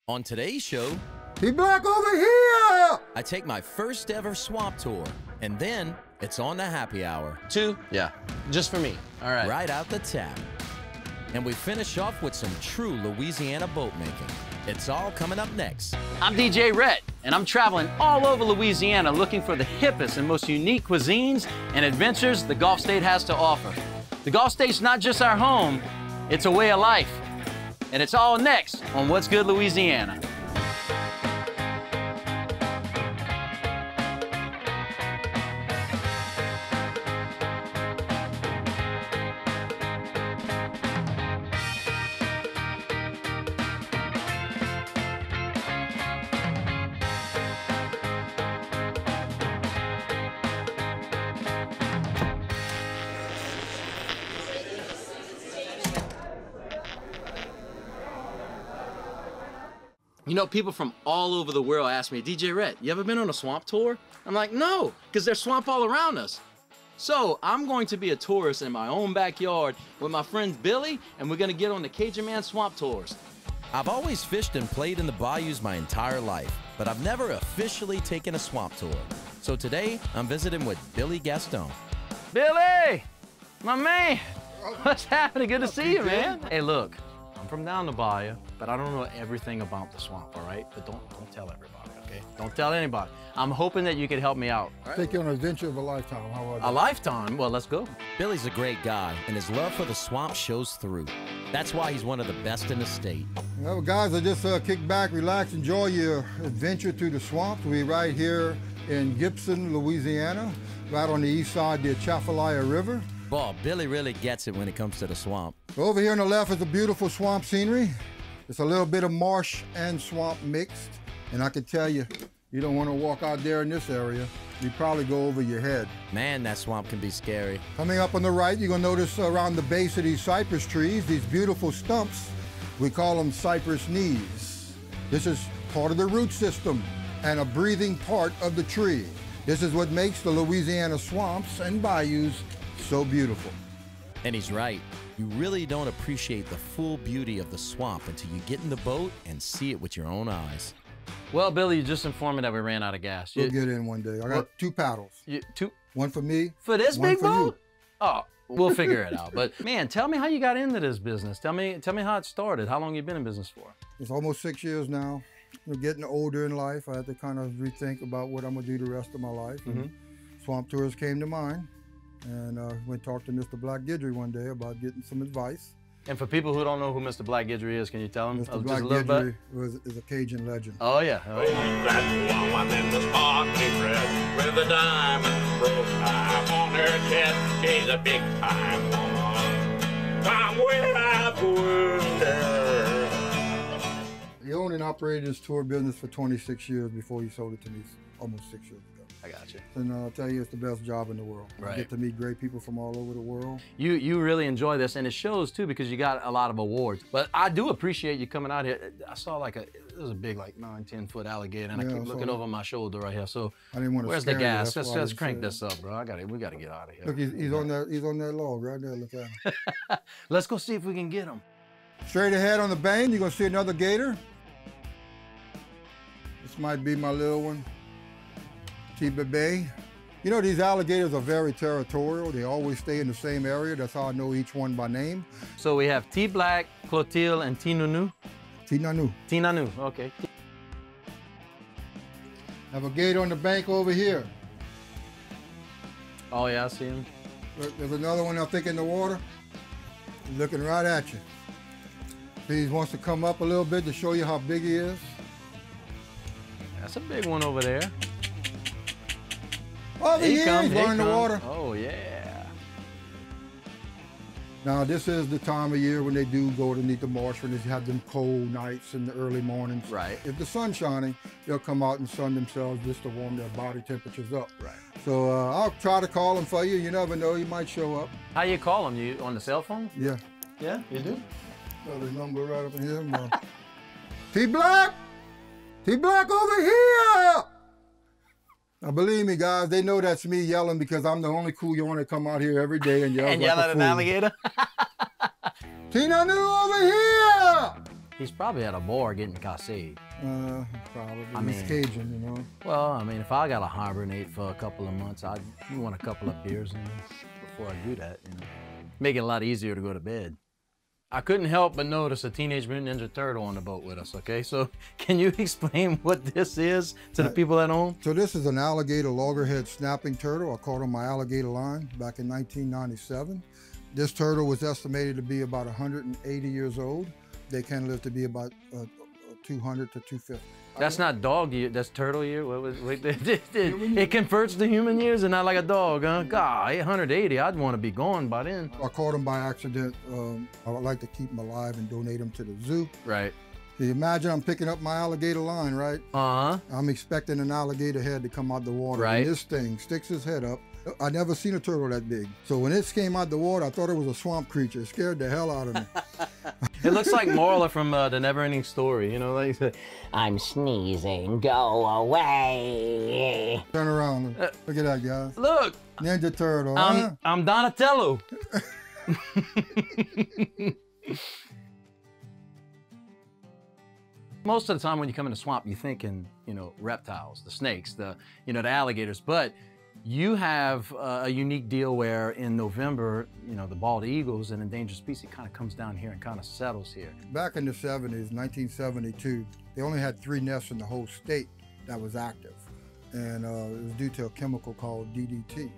On today's show, T-Black over here! I take my first ever swamp tour, and then it's on the happy hour. 2? Yeah, just for me. All right. Right out the tap. And we finish off with some true Louisiana boat making. It's all coming up next. I'm DJ Rhett, and I'm traveling all over Louisiana looking for the hippest and most unique cuisines and adventures the Gulf State has to offer. The Gulf State's not just our home, it's a way of life. And it's all next on What's Good Louisiana. You know, people from all over the world ask me, DJ Rhett, you ever been on a swamp tour? I'm like, no, because there's swamp all around us. So I'm going to be a tourist in my own backyard with my friend Billy, and we're gonna get on the Cajun Man swamp tours. I've always fished and played in the bayous my entire life, but I've never officially taken a swamp tour. So today, I'm visiting with Billy Gaston. Billy, my man, what's happening? Good to see you, man. Hey, look. I'm from down the bayou, but I don't know everything about the swamp, all right? But don't tell everybody, okay? Don't tell anybody. I'm hoping that you could help me out. Right? Take you on an adventure of a lifetime. How about that? A lifetime? Well, let's go. Billy's a great guy, and his love for the swamp shows through. That's why he's one of the best in the state. Well, guys, just kick back, relax, enjoy your adventure through the swamps. We're right here in Gibson, Louisiana, right on the east side of the Atchafalaya River. Boy, Billy really gets it when it comes to the swamp. Over here on the left is a beautiful swamp scenery. It's a little bit of marsh and swamp mixed. And I can tell you, you don't want to walk out there in this area. You'd probably go over your head. Man, that swamp can be scary. Coming up on the right, you're gonna notice around the base of these cypress trees, these beautiful stumps, we call them Cypress Knees. This is part of the root system and a breathing part of the tree. This is what makes the Louisiana swamps and bayous so beautiful. And he's right. You really don't appreciate the full beauty of the swamp until you get in the boat and see it with your own eyes. Well, Billy, you just informed me that we ran out of gas. We'll get in one day. I got 2 paddles. Two? One for me. For this one big for boat? You. Oh, we'll figure it out. But man, tell me how you got into this business. Tell me how it started. How long you been in business for? It's almost 6 years now. We're getting older in life. I had to kind of rethink about what I'm gonna do the rest of my life. And swamp tours came to mind. And went talk to Mr. Black Guidry one day about getting some advice. And for people who don't know who Mr. Black Guidry is, can you tell them Mr. Black Guidry is a Cajun legend. Oh yeah. Oh, yeah. That woman in the sparkly dress with a diamond profile on her chest. She's a big time woman. Come without wonder. He owned and operated his tour business for 26 years before he sold it to me almost 6 years ago. I got you. And I'll tell you, it's the best job in the world. Right. I get to meet great people from all over the world. You really enjoy this, and it shows too because you got a lot of awards. But I do appreciate you coming out here. I saw it was a big 9-10 foot alligator, and I keep looking over my shoulder right here. So I didn't want to where's the gas? Let's crank this this up, bro. We gotta get out of here. Look, he's on that log right there. Look at him. Let's go see if we can get him. Straight ahead on the bank, you're gonna see another gator. This might be my little one, T-Bay. You know, these alligators are very territorial. They always stay in the same area. That's how I know each one by name. So we have T-Black, Clotilde, and T-Nunu. T-Nanu. T-Nanu, okay. Have a gator on the bank over here. Oh yeah, I see him. There's another one I think in the water. He's looking right at you. He wants to come up a little bit to show you how big he is. That's a big one over there. Over here, he's going in the water. Oh, yeah. Now, this is the time of year when they do go underneath the marsh, when they have them cold nights in the early mornings. Right. If the sun's shining, they'll come out and sun themselves just to warm their body temperatures up. Right. So I'll try to call him for you. You never know, he might show up. How you call him? You on the cell phone? Yeah. Yeah, you do? Got his number right up in here. T-Black! T-Black over here! Now, believe me, guys, they know that's me yelling because I'm the only cool yarn that come out here every day and yell and yell at an alligator? T-Nanu over here! He's probably at a bar getting cassé. Probably. I He's mean- Cajun, you know. Well, I mean, if I gotta hibernate for a couple of months, I'd want a couple of beers in before I do that, you know. Make it a lot easier to go to bed. I couldn't help but notice a Teenage Mutant Ninja Turtle on the boat with us, okay? So can you explain what this is to the people at home? So this is an alligator loggerhead snapping turtle. I caught on my alligator line back in 1997. This turtle was estimated to be about 180 years old. They can live to be about 200 to 250. That's not dog year, that's turtle year? It converts to human years and not like a dog, huh? God, 180, I'd want to be gone by then. I caught them by accident. I would like to keep them alive and donate them to the zoo. Right. So you imagine I'm picking up my alligator line, right? Uh-huh. I'm expecting an alligator head to come out the water. Right. And this thing sticks his head up. I never seen a turtle that big. So when it came out the water, I thought it was a swamp creature. It scared the hell out of me. It looks like Marla from The Never-Ending Story, you know, like I'm sneezing, go away. Turn around. Look at that, guys. look, Ninja Turtle, huh? I'm Donatello. Most of the time when you come in the swamp, you're thinking, you know, reptiles, the snakes, the alligators, but you have a unique deal where in November, you know, the bald eagles, an endangered species, kind of comes down here and kind of settles here. Back in the 70s, 1972, they only had 3 nests in the whole state that was active. And it was due to a chemical called DDT.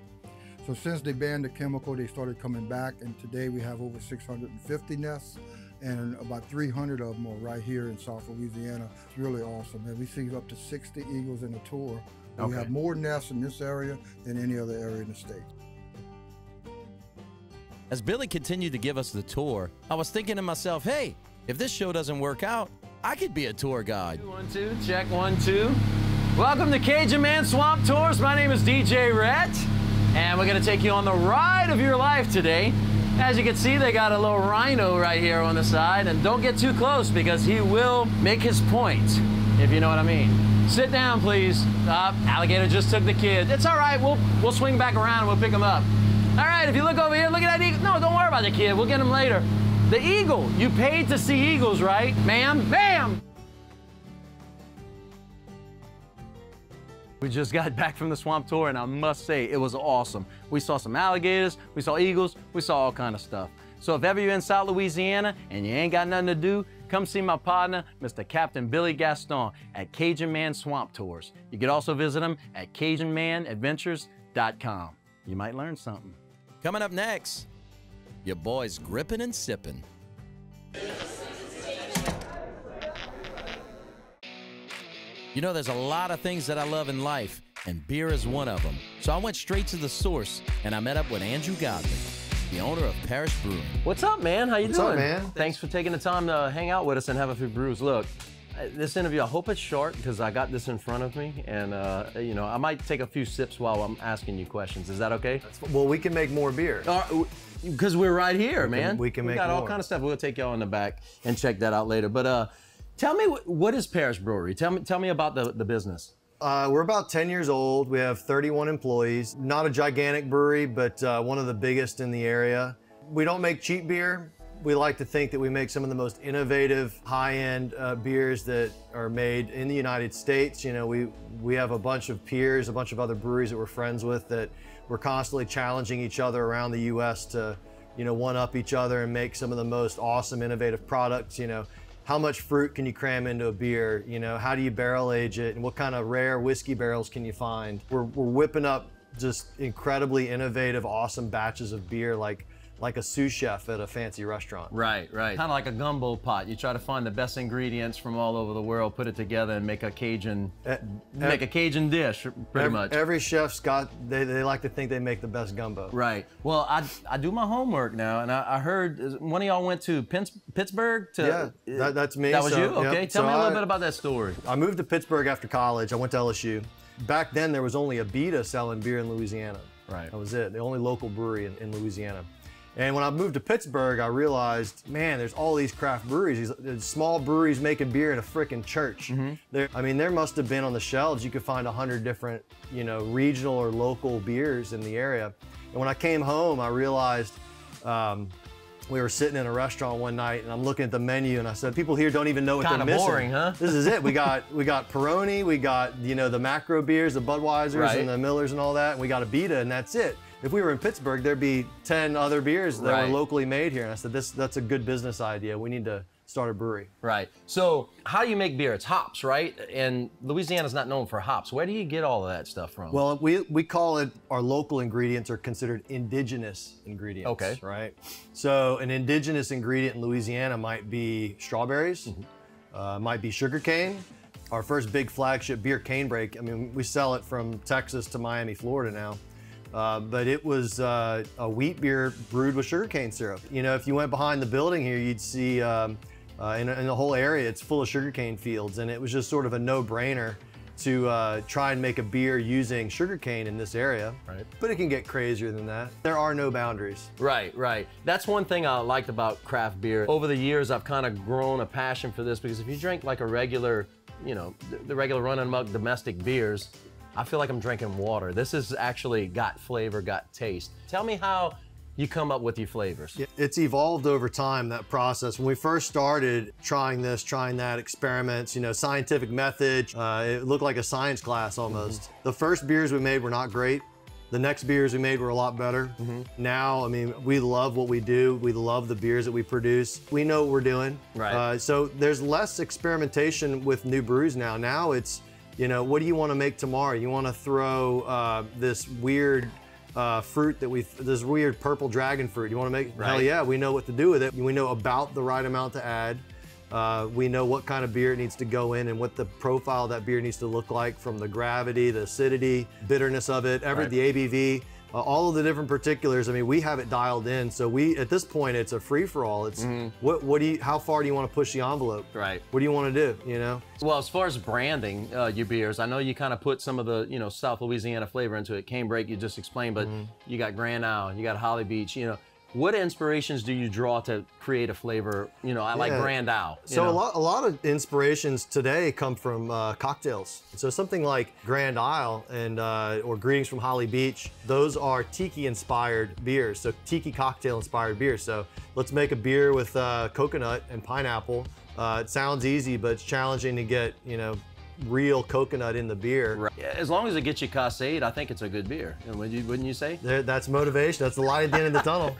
So since they banned the chemical, they started coming back, and today we have over 650 nests, and about 300 of them are right here in South Louisiana. It's really awesome. And we see up to 60 eagles in a tour. And we have more nests in this area than any other area in the state. As Billy continued to give us the tour, I was thinking to myself, hey, if this show doesn't work out, I could be a tour guide. 1, 2, check 1, 2. Welcome to Cajun Man Swamp Tours. My name is DJ Rhett, and we're gonna take you on the ride of your life today. As you can see, they got a little rhino right here on the side, and don't get too close because he will make his point, if you know what I mean. Sit down, please. Alligator just took the kid. It's all right, we'll swing back around and we'll pick him up. All right, if you look over here, look at that eagle. No, don't worry about the kid, we'll get him later. The eagle, you paid to see eagles, right? Ma'am, ma'am! We just got back from the swamp tour, and I must say, it was awesome. We saw some alligators, we saw eagles, we saw all kind of stuff. So if ever you're in South Louisiana and you ain't got nothing to do, come see my partner, Mr. Captain Billy Gaston at Cajun Man Swamp Tours. You could also visit him at CajunManAdventures.com. You might learn something. Coming up next, your boys gripping and sipping. You know, there's a lot of things that I love in life, and beer is one of them. So I went straight to the source, and I met up with Andrew Godwin, the owner of Parish Brewing. What's up, man? How you doing? What's up, man? Thanks for taking the time to hang out with us and have a few brews. Look, this interview, I hope it's short because I got this in front of me, and you know, I might take a few sips while I'm asking you questions. Is that okay? Well, we can make more beer. Because we're right here, man. We can make got all more. kind of stuff. We'll take y'all in the back and check that out later. But tell me, what is Parish Brewery? Tell me about the business. We're about 10 years old. We have 31 employees. Not a gigantic brewery, but one of the biggest in the area. We don't make cheap beer. We like to think that we make some of the most innovative, high-end beers that are made in the United States. You know, we have a bunch of peers, a bunch of other breweries that we're friends with that we're constantly challenging each other around the U.S. to, you know, one-up each other and make some of the most awesome, innovative products. You know, how much fruit can you cram into a beer? You know, how do you barrel age it? And what kind of rare whiskey barrels can you find? We're whipping up just incredibly innovative, awesome batches of beer like a sous chef at a fancy restaurant. Right. Kind of like a gumbo pot. You try to find the best ingredients from all over the world, put it together, and make a Cajun dish, pretty much. Every chef's got, they like to think they make the best gumbo. Right. Well, I do my homework now, and I heard one of y'all went to Pittsburgh. Yeah, that's me. That was you? Yep. Okay. Tell me a little bit about that story. I moved to Pittsburgh after college. I went to LSU. Back then, there was only a Beta selling beer in Louisiana. Right. That was it. The only local brewery in Louisiana. And when I moved to Pittsburgh, I realized, man, there's all these craft breweries, these small breweries making beer in a frickin' church. I mean, there must have been on the shelves, you could find 100 different, you know, regional or local beers in the area. And when I came home, I realized We were sitting in a restaurant one night, and I'm looking at the menu, and I said, people here don't even know what they're missing. Kind of boring, huh? This is it. We got Peroni, we got, you know, the macro beers, the Budweisers and the Millers and all that, and we got a Beta, and that's it. If we were in Pittsburgh, there'd be 10 other beers that were locally made here. And I said, that's a good business idea. We need to start a brewery. Right. So how do you make beer? It's hops, right? And Louisiana's not known for hops. Where do you get all of that stuff from? Well, we call it, our local ingredients are considered indigenous ingredients. Okay. Right. So an indigenous ingredient in Louisiana might be strawberries, might be sugarcane. Our first big flagship beer, Canebrake, I mean, we sell it from Texas to Miami, Florida now. But it was a wheat beer brewed with sugarcane syrup. You know, if you went behind the building here, you'd see in the whole area, it's full of sugarcane fields, and it was just sort of a no-brainer to try and make a beer using sugarcane in this area. Right. But it can get crazier than that. There are no boundaries. Right, right. That's one thing I liked about craft beer. Over the years, I've kind of grown a passion for this, because if you drink like a regular, you know, the regular run-and-mug domestic beers, I feel like I'm drinking water. This has actually got flavor, got taste. Tell me how you come up with your flavors. It's evolved over time, that process. When we first started trying this, trying that, experiments, you know, scientific method, it looked like a science class almost. The first beers we made were not great. The next beers we made were a lot better. Now, I mean, we love what we do. We love the beers that we produce. We know what we're doing. Right. So there's less experimentation with new brews now. Now it's, you know, what do you want to make tomorrow? You want to throw this weird fruit this weird purple dragon fruit. You want to make, hell yeah, we know what to do with it. We know about the right amount to add. We know what kind of beer it needs to go in and what the profile of that beer needs to look like, from the gravity, the acidity, bitterness of it, the ABV. All of the different particulars. I mean, we have it dialed in. So at this point, it's a free-for-all. It's how far do you want to push the envelope? Right. What do you want to do, you know? Well, as far as branding your beers, I know you kind of put some of the, you know, South Louisiana flavor into it. Canebrake, you just explained, but you got Grand Isle, you got Holly Beach, you know. What inspirations do you draw to create a flavor? You know, I like Grand Isle. So a lot of inspirations today come from cocktails. So something like Grand Isle and or Greetings from Holly Beach, those are tiki-inspired beers. So tiki cocktail-inspired beers. So let's make a beer with coconut and pineapple. It sounds easy, but it's challenging to get, you know, real coconut in the beer. Right. As long as it gets you Cascade, I think it's a good beer. Wouldn't you say? That's motivation. That's the light at the end of the tunnel.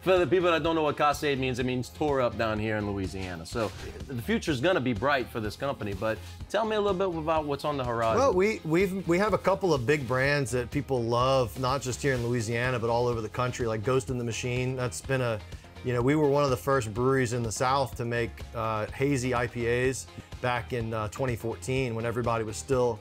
For the people that don't know what Cascade means, it means tore up down here in Louisiana. So the future's gonna be bright for this company, but tell me a little bit about what's on the horizon. Well, we have a couple of big brands that people love, not just here in Louisiana, but all over the country, like Ghost in the Machine. That's been you know, we were one of the first breweries in the South to make hazy IPAs back in 2014, when everybody was still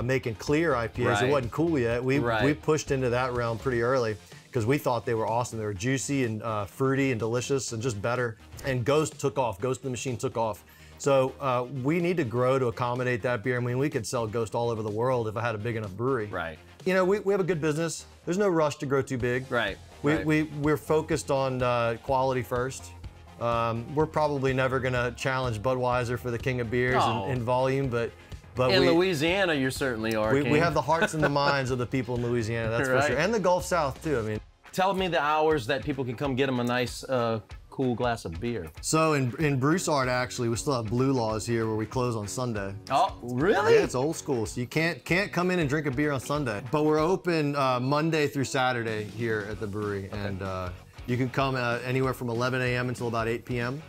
making clear IPAs. It wasn't cool yet. We pushed into that realm pretty early because we thought they were awesome. They were juicy and fruity and delicious and just better. And Ghost took off. Ghost in the Machine took off. So we need to grow to accommodate that beer. I mean, we could sell Ghost all over the world if I had a big enough brewery. Right. You know, we have a good business. There's no rush to grow too big. Right. We're focused on quality first. We're probably never gonna challenge Budweiser for the king of beers in volume, but in Louisiana, you certainly are. We have the hearts and the minds of the people in Louisiana, that's for sure, and the Gulf South too. I mean, tell me the hours that people can come get them a nice, cool glass of beer. So in Broussard, actually, we still have blue laws here where we close on Sunday. Oh, really? Yeah, it's old school, so you can't come in and drink a beer on Sunday. But we're open Monday through Saturday here at the brewery, and you can come anywhere from 11 a.m. until about 8 p.m.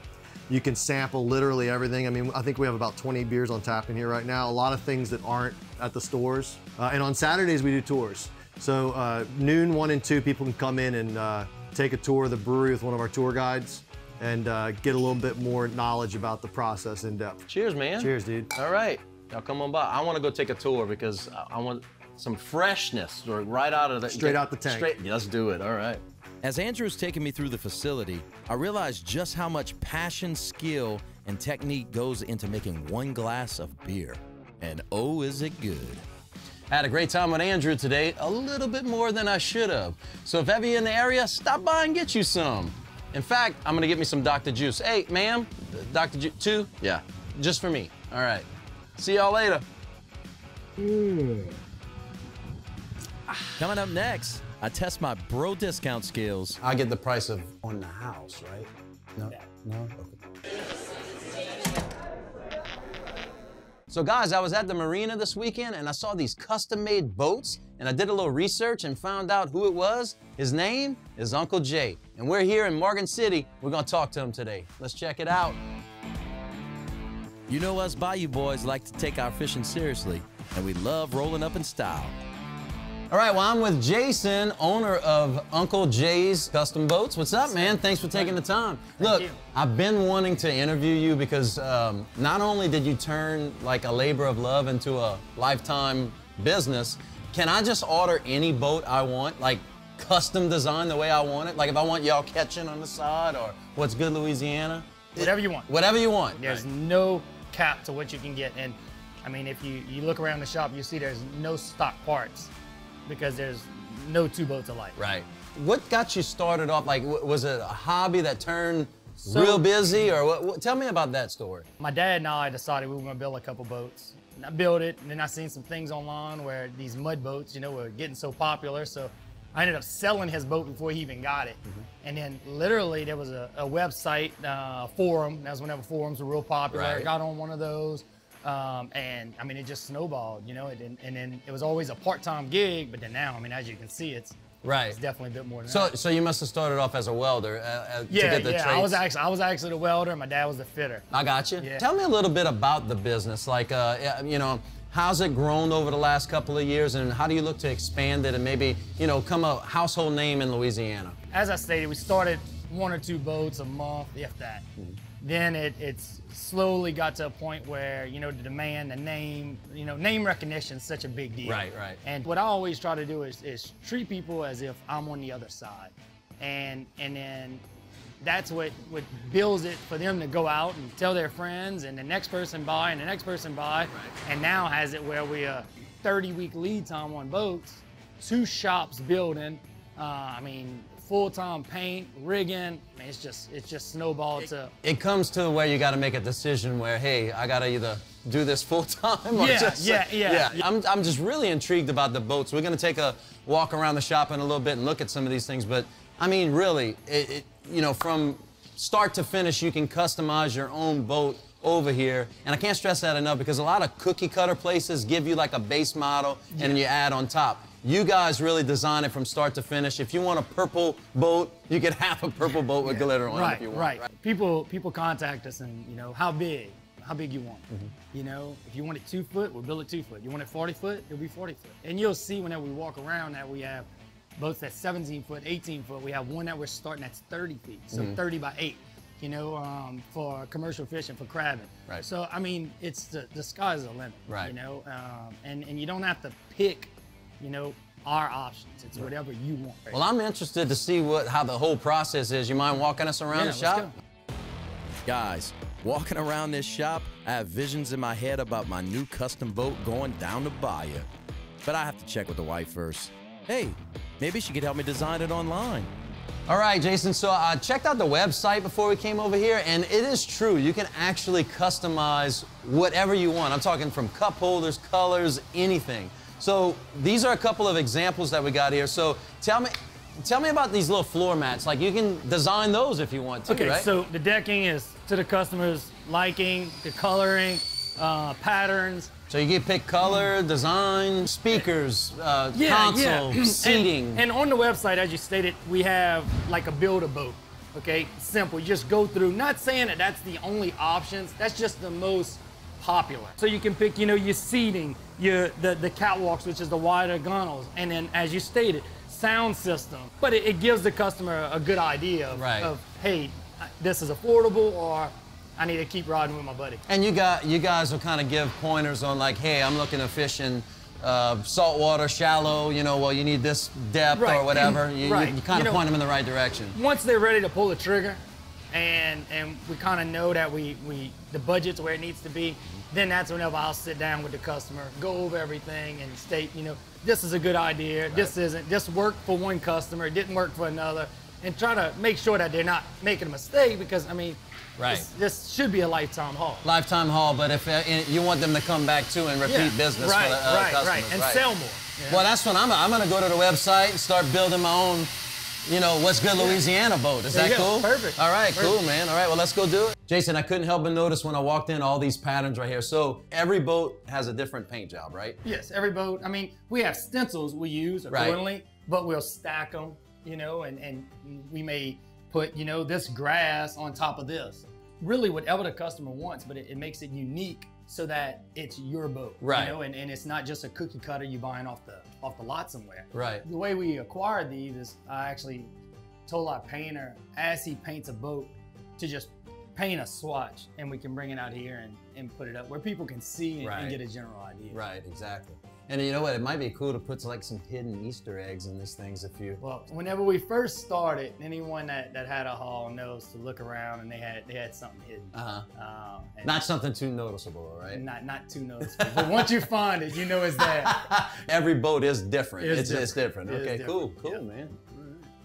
You can sample literally everything. I mean, I think we have about 20 beers on tap in here right now. A lot of things that aren't at the stores. And on Saturdays, we do tours. So noon, 1 and 2, people can come in and take a tour of the brewery with one of our tour guides and get a little bit more knowledge about the process in depth. Cheers, man. Cheers, dude. All right, now come on by. I want to go take a tour because I want some freshness right out of the... Straight out the tank. Let's do it, all right. As Andrew's taking me through the facility, I realized just how much passion, skill, and technique goes into making one glass of beer. And oh, is it good. I had a great time with Andrew today, a little bit more than I should have. So if ever you're in the area, stop by and get you some. In fact, I'm gonna get me some Dr. Juice. Hey, ma'am, Dr. Juice, 2? Yeah, just for me. All right, see y'all later. Coming up next, I test my bro discount skills. I get the price of on the house, right? No? No? Okay. So guys, I was at the marina this weekend and I saw these custom-made boats, and I did a little research and found out who it was. His name is Uncle Jay, and we're here in Morgan City. We're gonna talk to him today. Let's check it out. You know us Bayou boys like to take our fishing seriously, and we love rolling up in style. All right, well, I'm with Jason, owner of Uncle Jay's Custom Boats. What's up, man? Thanks for taking the time. Look, I've been wanting to interview you because not only did you turn like a labor of love into a lifetime business, can I just order any boat I want, like custom design the way I want it? Like if I want y'all catching on the side or what's good Louisiana? Whatever you want. Whatever you want. There's no cap to what you can get. And I mean, if you look around the shop, you see there's no stock parts, because there's no two boats alike. Right. What got you started off? Like, was it a hobby that turned real busy, or what? Tell me about that story. My dad and I decided we were gonna build a couple boats. And I built it, and then I seen some things online where these mud boats, you know, were getting so popular. So I ended up selling his boat before he even got it. And then literally there was a website, forum. That was whenever forums were real popular. I got on one of those. And I mean, it just snowballed, you know, and then it was always a part-time gig, but then now, I mean, as you can see, it's definitely a bit more than that. So you must have started off as a welder to get the traits. I was actually the welder, and my dad was the fitter. I got you. Yeah. Tell me a little bit about the business, like, you know, how's it grown over the last couple of years, and how do you look to expand it and maybe, you know, become a household name in Louisiana? As I stated, we started 1 or 2 boats a month, if that. Then it's slowly got to a point where, you know, the demand, the name, you know, name recognition is such a big deal. Right. And what I always try to do is treat people as if I'm on the other side. And then that's what builds it for them to go out and tell their friends, and the next person buy, and the next person buy. And now has it where we are 30-week lead time on boats, 2 shops building, I mean, full-time paint, rigging. I mean, it's just snowballed to. It comes to where you got to make a decision where, hey, I got to either do this full-time or yeah. I'm just really intrigued about the boats. We're going to take a walk around the shop in a little bit and look at some of these things, but I mean, really, you know, from start to finish, you can customize your own boat over here. And I can't stress that enough, because a lot of cookie cutter places give you like a base model and then you add on top. You guys really design it from start to finish. If you want a purple boat, you can have a purple boat with glitter on it if you want. Right. People contact us and, you know, how big you want. You know, if you want it 2 foot, we'll build it 2 foot. You want it 40 foot, it'll be 40 foot. And you'll see whenever we walk around that we have boats that's 17 foot, 18 foot. We have one that we're starting that's 30 feet, so 30 by 8. You know, for commercial fishing, for crabbing. Right. So I mean, it's the sky's the limit. Right. You know, and you don't have to pick, you know, our options. It's whatever you want. Well, I'm interested to see how the whole process is. You mind walking us around the shop? Let's go. Guys, walking around this shop, I have visions in my head about my new custom boat going down the bayou. But I have to check with the wife first. Hey, maybe she could help me design it online. All right, Jason, so I checked out the website before we came over here, and it is true. You can actually customize whatever you want. I'm talking from cup holders, colors, anything. So these are a couple of examples that we got here. So tell me about these little floor mats. Like, you can design those if you want to, okay, right? so the decking is to the customer's liking, the coloring, patterns. So you get pick color, design, speakers, console, seating. And on the website, as you stated, we have like a build-a-boat, okay? Simple, you just go through, not saying that that's the only options, that's just the most popular. So you can pick, you know, your seating, the catwalks, which is the wider gunnels, and then, as you stated, sound system. But it gives the customer a good idea of, hey, this is affordable, or I need to keep riding with my buddy. And you guys will kind of give pointers on, like, hey, I'm looking to fish in saltwater, shallow, you know, well, you need this depth or whatever. You kind of point them in the right direction. Once they're ready to pull the trigger, and we kind of know that the budget's where it needs to be, then that's whenever I'll sit down with the customer, go over everything, and state, you know, this is a good idea, this isn't, this worked for one customer, it didn't work for another, and try to make sure that they're not making a mistake, because, I mean, this should be a lifetime haul. Lifetime haul, but if you want them to come back too and repeat business for the customers. And sell more. Well, that's what I'm gonna go to the website and start building my own, you know, What's Good Louisiana boat. Is that cool? Perfect. All right, Perfect. cool, man. All right, well, let's go do it. Jason, I couldn't help but notice when I walked in all these patterns right here. So every boat has a different paint job, right? Yes, every boat. I mean, we have stencils we use accordingly, but we'll stack them, you know, and we may put, you know, this grass on top of this. Really whatever the customer wants, but it makes it unique so that it's your boat, right? You know, and it's not just a cookie cutter you buying off the lot somewhere. Right. The way we acquired these is I actually told our painter as he paints a boat to just paint a swatch, and we can bring it out here and put it up where people can see and get a general idea. Right, exactly. And you know what? It might be cool to put like some hidden Easter eggs in these things if you. Well, whenever we first started, anyone that had a haul knows to look around, and they had something hidden. Not something too noticeable, right? Not too noticeable. But once you find it, you know it's there. Every boat is different. It's different. It Okay, is cool, different. man.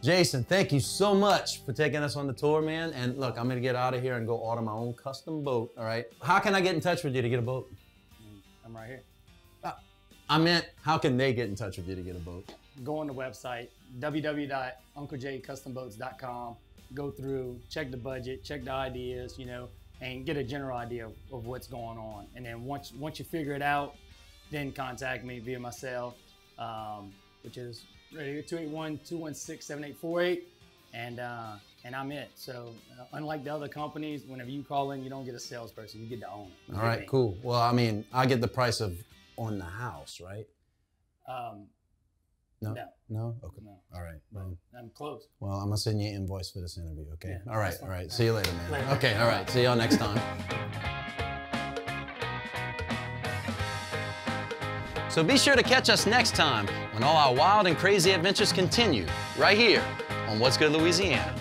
Jason, thank you so much for taking us on the tour, man. And look, I'm gonna get out of here and go order my own custom boat. All right. How can I get in touch with you to get a boat? I'm right here. I meant, how can they get in touch with you to get a boat? Go on the website, www.unclejcustomboats.com. Go through, check the budget, check the ideas, you know, and get a general idea of what's going on. And then once you figure it out, then contact me via my cell, which is right here, 281-216-7848, and I'm it. So unlike the other companies, whenever you call in, you don't get a salesperson, you get the owner. All right, cool. Well, I mean, I get the price of on the house, right? No. Okay. No. All right. Well, I'm close. Well, I'm gonna send you an invoice for this interview. Okay. Yeah, all right. that's All fine. right. See you later, man. Later. Okay. All right. See y'all next time. So be sure to catch us next time when all our wild and crazy adventures continue, right here on What's Good Louisiana.